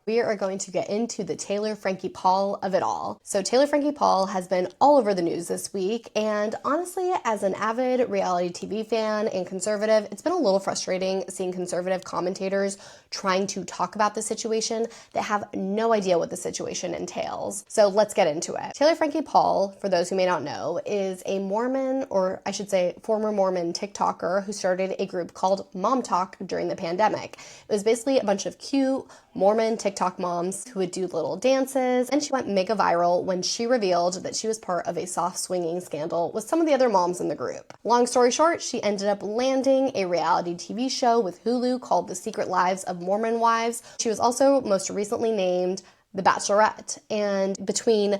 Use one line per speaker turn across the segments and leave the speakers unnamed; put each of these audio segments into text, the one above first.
We are going to get into the Taylor Frankie Paul of it all. So Taylor Frankie Paul has been all over the news this week, and honestly, as an avid reality TV fan and conservative, it's been a little frustrating seeing conservative commentators trying to talk about the situation that have no idea what the situation entails. So let's get into it. Taylor Frankie Paul, for those who may not know, is a Mormon, or I should say former Mormon TikToker who started a group called Mom Talk during the pandemic. It was basically a bunch of cute Mormon TikTok moms who would do little dances, and she went mega viral when she revealed that she was part of a soft swinging scandal with some of the other moms in the group. Long story short, she ended up landing a reality TV show with Hulu called The Secret Lives of Mormon Wives. She was also most recently named The Bachelorette, and between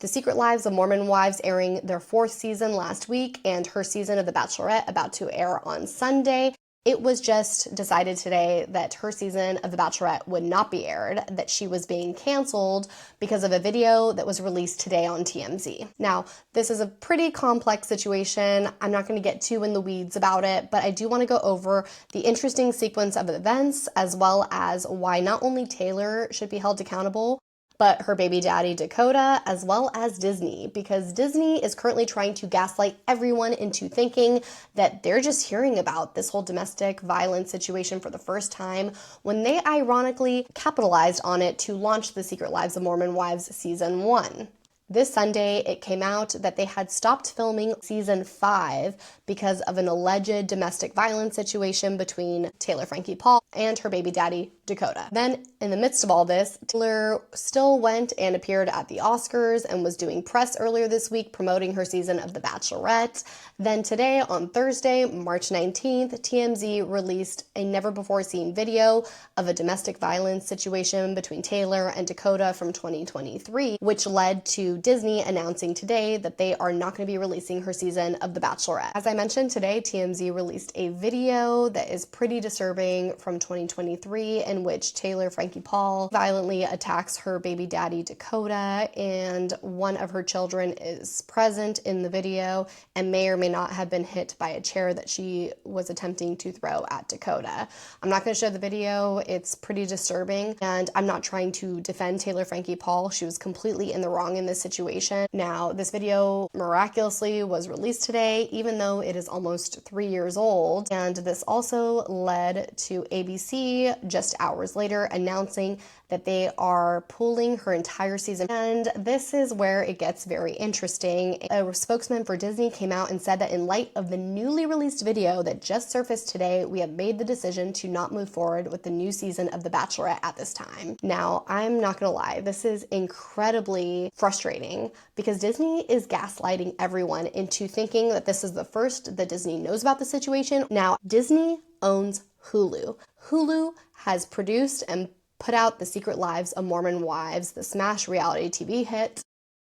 The Secret Lives of Mormon Wives airing their 4th season last week and her season of The Bachelorette about to air on Sunday, it was just decided today that her season of The Bachelorette would not be aired, that she was being canceled because of a video that was released today on TMZ. Now, this is a pretty complex situation. I'm not going to get too in the weeds about it, but I do want to go over the interesting sequence of events as well as why not only Taylor should be held accountable, but her baby daddy Dakota, as well as Disney, because Disney is currently trying to gaslight everyone into thinking that they're just hearing about this whole domestic violence situation for the first time, when they ironically capitalized on it to launch The Secret Lives of Mormon Wives Season 1. This Sunday, it came out that they had stopped filming Season 5 because of an alleged domestic violence situation between Taylor Frankie Paul and her baby daddy, Dakota. Then, in the midst of all this, Taylor still went and appeared at the Oscars and was doing press earlier this week promoting her season of The Bachelorette. Then today, on Thursday, March 19th, TMZ released a never-before-seen video of a domestic violence situation between Taylor and Dakota from 2023, which led to Disney announcing today that they are not going to be releasing her season of The Bachelorette. As I mentioned today, TMZ released a video that is pretty disturbing from 2023 in which Taylor Frankie Paul violently attacks her baby daddy Dakota, and one of her children is present in the video and may or may not have been hit by a chair that she was attempting to throw at Dakota. I'm not going to show the video. It's pretty disturbing, and I'm not trying to defend Taylor Frankie Paul. She was completely in the wrong in this situation. Now, this video miraculously was released today, even though it is almost 3 years old, and this also led to ABC just hours later announcing that they are pulling her entire season. And this is where it gets very interesting. A spokesman for Disney came out and said that in light of the newly released video that just surfaced today, we have made the decision to not move forward with the new season of The Bachelorette at this time. Now, I'm not gonna lie, this is incredibly frustrating because Disney is gaslighting everyone into thinking that this is the first that Disney knows about the situation. Now, Disney owns Hulu. Hulu has produced and put out The Secret Lives of Mormon Wives, the smash reality TV hit.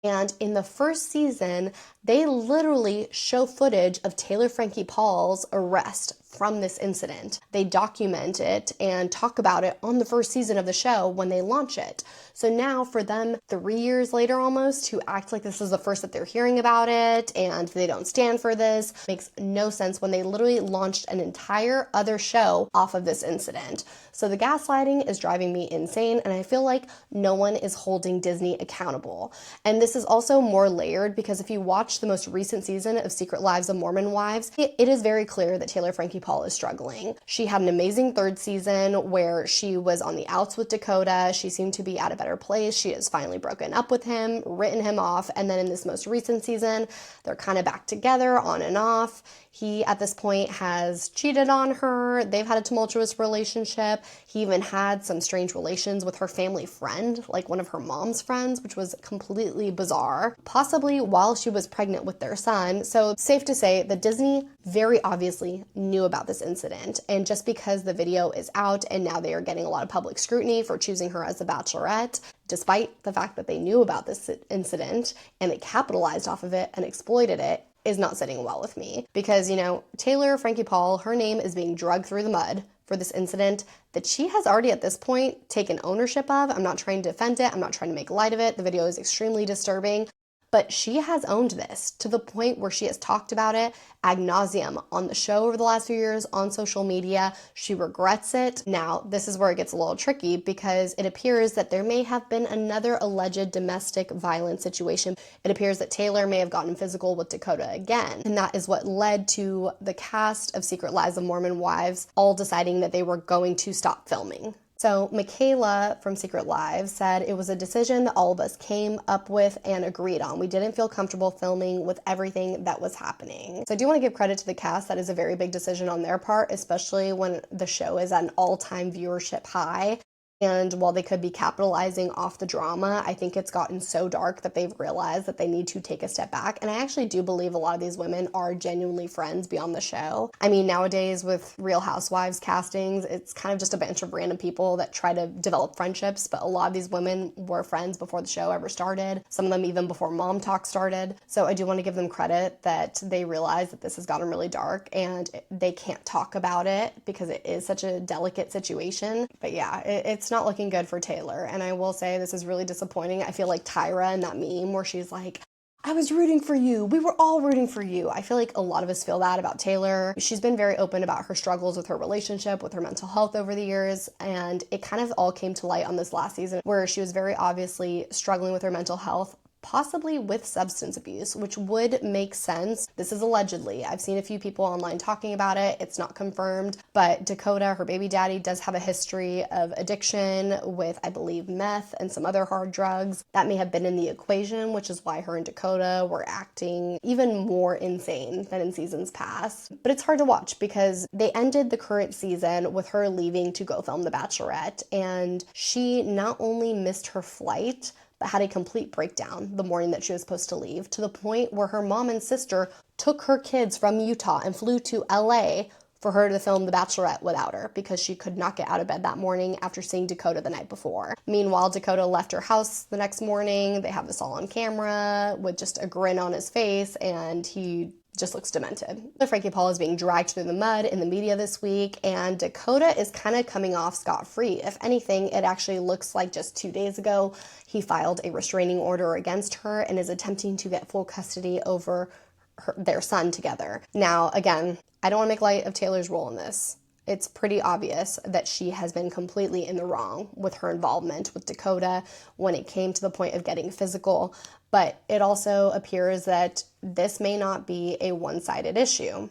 And in the first season, they literally show footage of Taylor Frankie Paul's arrest from this incident. They document it and talk about it on the first season of the show when they launch it. So now for them, 3 years later almost, to act like this is the first that they're hearing about it and they don't stand for this makes no sense when they literally launched an entire other show off of this incident. So the gaslighting is driving me insane, and I feel like no one is holding Disney accountable. And this is also more layered because if you watch the most recent season of Secret Lives of Mormon Wives, it is very clear that Taylor Frankie Paul is struggling. She had an amazing 3rd season where she was on the outs with Dakota. She seemed to be at a better place. She has finally broken up with him, written him off, and then in this most recent season, they're kind of back together on and off. He, at this point, has cheated on her. They've had a tumultuous relationship. He even had some strange relations with her family friend, like one of her mom's friends, which was completely bizarre, possibly while she was pregnant with their son. So safe to say that Disney very obviously knew about this incident. And just because the video is out and now they are getting a lot of public scrutiny for choosing her as the Bachelorette, despite the fact that they knew about this incident and they capitalized off of it and exploited it, is not sitting well with me. Because, you know, Taylor Frankie Paul, her name is being dragged through the mud for this incident that she has already at this point taken ownership of. I'm not trying to defend it. I'm not trying to make light of it. The video is extremely disturbing. but she has owned this to the point where she has talked about it ad nauseum on the show over the last few years, on social media. She regrets it. Now, this is where it gets a little tricky because it appears that there may have been another alleged domestic violence situation. It appears that Taylor may have gotten physical with Dakota again, and that is what led to the cast of Secret Lives of Mormon Wives all deciding that they were going to stop filming. So Michaela from Secret Lives said it was a decision that all of us came up with and agreed on. We didn't feel comfortable filming with everything that was happening. So I do want to give credit to the cast. That is a very big decision on their part, especially when the show is at an all-time viewership high. And while they could be capitalizing off the drama, I think it's gotten so dark that they've realized that they need to take a step back. And I actually do believe a lot of these women are genuinely friends beyond the show. I mean, nowadays with Real Housewives castings, it's kind of just a bunch of random people that try to develop friendships. But a lot of these women were friends before the show ever started. Some of them even before Mom Talk started. So I do want to give them credit that they realize that this has gotten really dark and they can't talk about it because it is such a delicate situation. But yeah, it's not looking good for Taylor. And I will say this is really disappointing. I feel like Tyra in that meme where she's like, I was rooting for you. We were all rooting for you. I feel like a lot of us feel that about Taylor. She's been very open about her struggles with her relationship, with her mental health over the years. And it kind of all came to light on this last season where she was very obviously struggling with her mental health, possibly with substance abuse, which would make sense. This is allegedly. I've seen a few people online talking about it. It's not confirmed, but Dakota, her baby daddy, does have a history of addiction with, I believe, meth and some other hard drugs. That may have been in the equation, which is why her and Dakota were acting even more insane than in seasons past. But it's hard to watch because they ended the current season with her leaving to go film The Bachelorette, and she not only missed her flight, but had a complete breakdown the morning that she was supposed to leave, to the point where her mom and sister took her kids from Utah and flew to LA for her to film The Bachelorette without her because she could not get out of bed that morning after seeing Dakota the night before. Meanwhile, Dakota left her house the next morning. They have this all on camera with just a grin on his face, and he just looks demented. Frankie Paul is being dragged through the mud in the media this week, and Dakota is kind of coming off scot-free. If anything, it actually looks like just 2 days ago, he filed a restraining order against her and is attempting to get full custody over their son together. Now, again, I don't want to make light of Taylor's role in this. It's pretty obvious that she has been completely in the wrong with her involvement with Dakota when it came to the point of getting physical, but it also appears that this may not be a one-sided issue.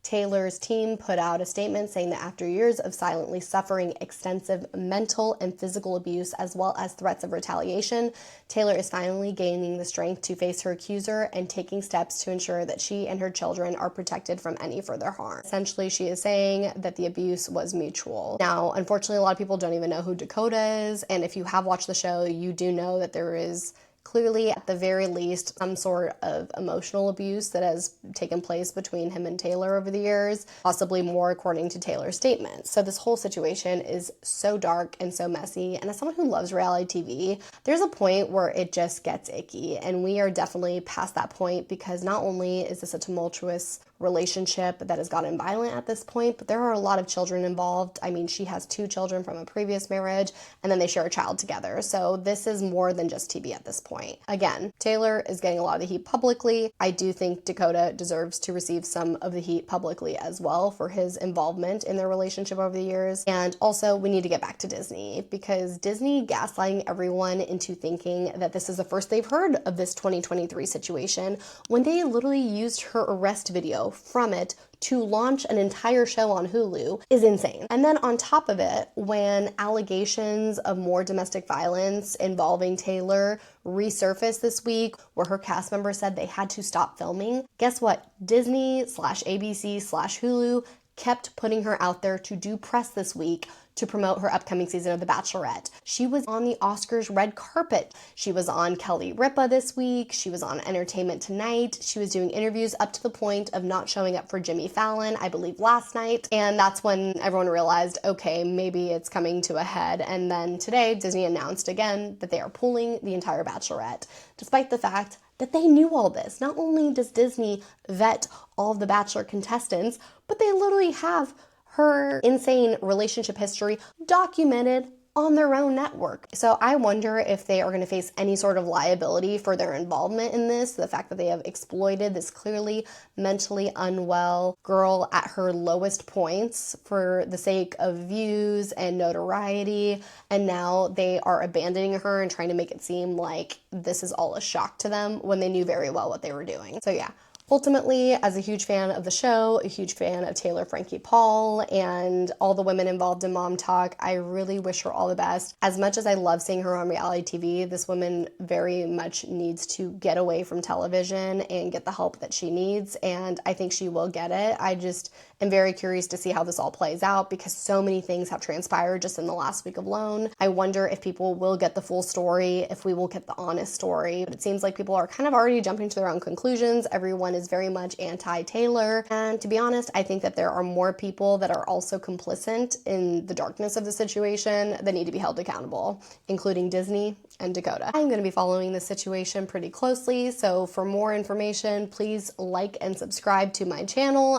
Taylor's team put out a statement saying that after years of silently suffering extensive mental and physical abuse as well as threats of retaliation, Taylor is finally gaining the strength to face her accuser and taking steps to ensure that she and her children are protected from any further harm. Essentially, she is saying that the abuse was mutual. Now, unfortunately, a lot of people don't even know who Dakota is, and if you have watched the show, you do know that there is clearly, at the very least, some sort of emotional abuse that has taken place between him and Taylor over the years, possibly more according to Taylor's statement. So this whole situation is so dark and so messy, and as someone who loves reality TV, there's a point where it just gets icky, and we are definitely past that point because not only is this a tumultuous relationship that has gotten violent at this point, but there are a lot of children involved. I mean, she has 2 children from a previous marriage, and then they share a child together. So this is more than just TV at this point. Again, Taylor is getting a lot of the heat publicly. I do think Dakota deserves to receive some of the heat publicly as well for his involvement in their relationship over the years. And also, we need to get back to Disney because Disney gaslighting everyone into thinking that this is the first they've heard of this 2023 situation when they literally used her arrest video from it to launch an entire show on Hulu is insane. And then on top of it, when allegations of more domestic violence involving Taylor resurfaced this week, where her cast members said they had to stop filming, guess what? Disney/ABC/Hulu kept putting her out there to do press this week to promote her upcoming season of The Bachelorette. She was on the Oscars red carpet. She was on Kelly Ripa this week. She was on Entertainment Tonight. She was doing interviews up to the point of not showing up for Jimmy Fallon, I believe last night. And that's when everyone realized, okay, maybe it's coming to a head. And then today, Disney announced again that they are pulling the entire Bachelorette, despite the fact that they knew all this. Not only does Disney vet all of the Bachelor contestants, but they literally have her insane relationship history documented on their own network. So I wonder if they are going to face any sort of liability for their involvement in this, the fact that they have exploited this clearly mentally unwell girl at her lowest points for the sake of views and notoriety, and now they are abandoning her and trying to make it seem like this is all a shock to them when they knew very well what they were doing. So yeah. Ultimately, as a huge fan of the show, a huge fan of Taylor Frankie Paul, and all the women involved in Mom Talk, I really wish her all the best. As much as I love seeing her on reality TV, this woman very much needs to get away from television and get the help that she needs, and I think she will get it. I just am very curious to see how this all plays out because so many things have transpired just in the last week alone. I wonder if people will get the full story, if we will get the honest story. But it seems like people are kind of already jumping to their own conclusions. Everyone is very much anti-Taylor. And to be honest, I think that there are more people that are also complicit in the darkness of the situation that need to be held accountable, including Disney and Dakota. I'm going to be following this situation pretty closely, so for more information, please like and subscribe to my channel.